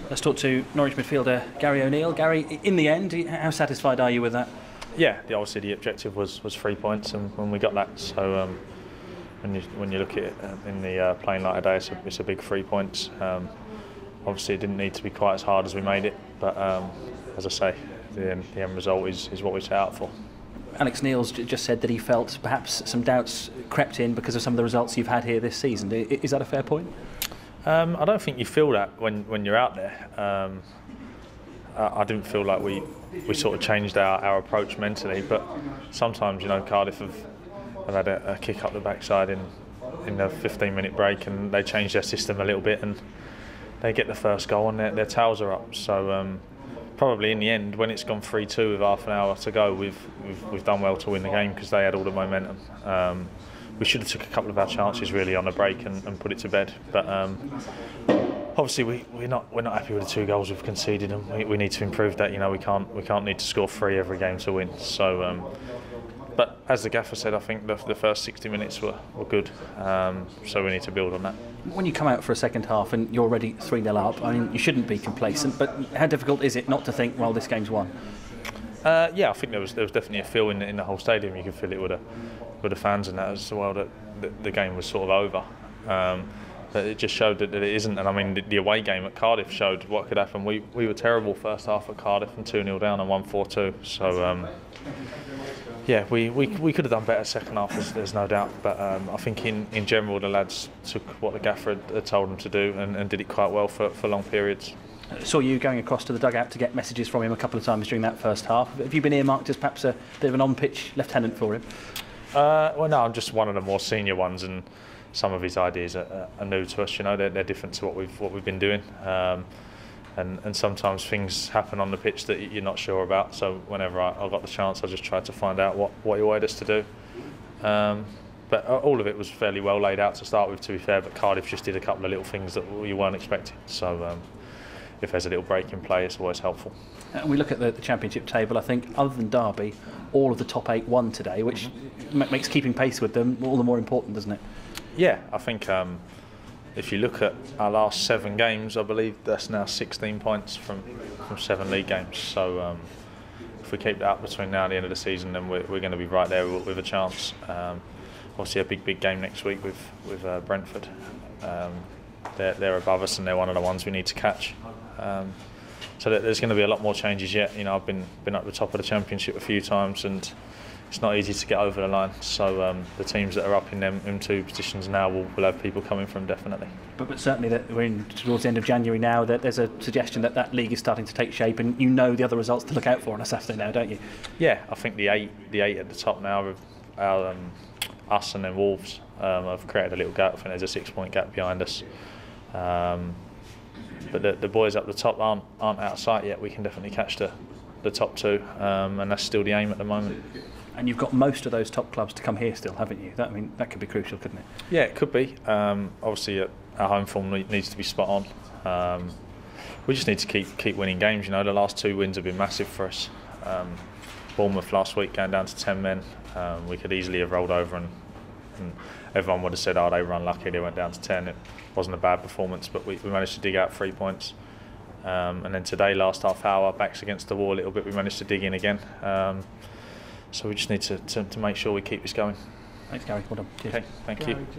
Let's talk to Norwich midfielder Gary O'Neill. Gary, in the end, how satisfied are you with that? Yeah, obviously the objective was 3 points, and when we got that, so when you look at it in the playing like today, it's a big 3 points. Obviously, it didn't need to be quite as hard as we made it, but as I say, the end result is what we set out for. Alex Neil's just said that he felt perhaps some doubts crept in because of some of the results you've had here this season. Is that a fair point? I don't think you feel that when you're out there. I didn't feel like we sort of changed our approach mentally, but sometimes, Cardiff have had a kick up the backside in the 15-minute break, and they changed their system a little bit, and they get the first goal and their tails are up. So probably in the end, when it's gone 3-2 with half an hour to go, we've done well to win the game because they had all the momentum. We should have took a couple of our chances really on the break and put it to bed, but obviously we're not happy with the 2 goals we've conceded, and we need to improve that. We can't need to score 3 every game to win. So but as the gaffer said, I think the first 60 minutes were good, so we need to build on that. When you come out for a second half and you're already 3-0 up, I mean, you shouldn't be complacent, but how difficult is it not to think, well, this game's won? Yeah, I think there was definitely a feel in the whole stadium. You could feel it with the fans and that as well, that the game was sort of over. But it just showed that it isn't. And I mean, the away game at Cardiff showed what could happen. We were terrible first half at Cardiff and 2-0 down and won 4-2. So yeah, we could have done better second half. There's no doubt. But I think in general the lads took what the gaffer had told them to do and did it quite well for long periods. Saw you going across to the dugout to get messages from him a couple of times during that first half. Have you been earmarked as perhaps a bit of an on-pitch lieutenant for him? Well, no, I'm just one of the more senior ones, and some of his ideas are new to us. They're different to what we've been doing, and sometimes things happen on the pitch that you're not sure about. So whenever I got the chance, I just tried to find out what he wanted us to do. But all of it was fairly well laid out to start with, to be fair. But Cardiff just did a couple of little things that you weren't expecting. So if there's a little break in play, it's always helpful. We look at the Championship table. I think other than Derby, all of the top 8 won today, which makes keeping pace with them all the more important, doesn't it? Yeah, I think if you look at our last 7 games, I believe that's now 16 points from 7 league games. So if we keep that up between now and the end of the season, then we're going to be right there with a chance. Obviously, a big game next week with Brentford. They're above us, and they're one of the ones we need to catch. So there's going to be a lot more changes yet. I've been up the top of the Championship a few times, and it's not easy to get over the line. So the teams that are up in them 2 positions now will have people coming from, definitely. But certainly that we're towards the end of January now. That there's a suggestion that league is starting to take shape, and the other results to look out for on a Saturday now, don't you? Yeah, I think the eight at the top now, us and then Wolves, have created a little gap. I think there's a 6-point gap behind us. But the boys up the top aren't out of sight yet. We can definitely catch the top 2, and that's still the aim at the moment. And you've got most of those top clubs to come here still, haven't you? That could be crucial, couldn't it? Yeah, it could be. Obviously, our home form needs to be spot on. We just need to keep winning games. The last 2 wins have been massive for us. Bournemouth last week going down to 10 men. We could easily have rolled over, and everyone would have said, "Oh, they were unlucky. They went down to 10." It wasn't a bad performance, but we managed to dig out 3 points. And then today, last half hour, backs against the wall a little bit, we managed to dig in again. So we just need to make sure we keep this going. Thanks, Gary. Well done. Cheers. Okay, thank you.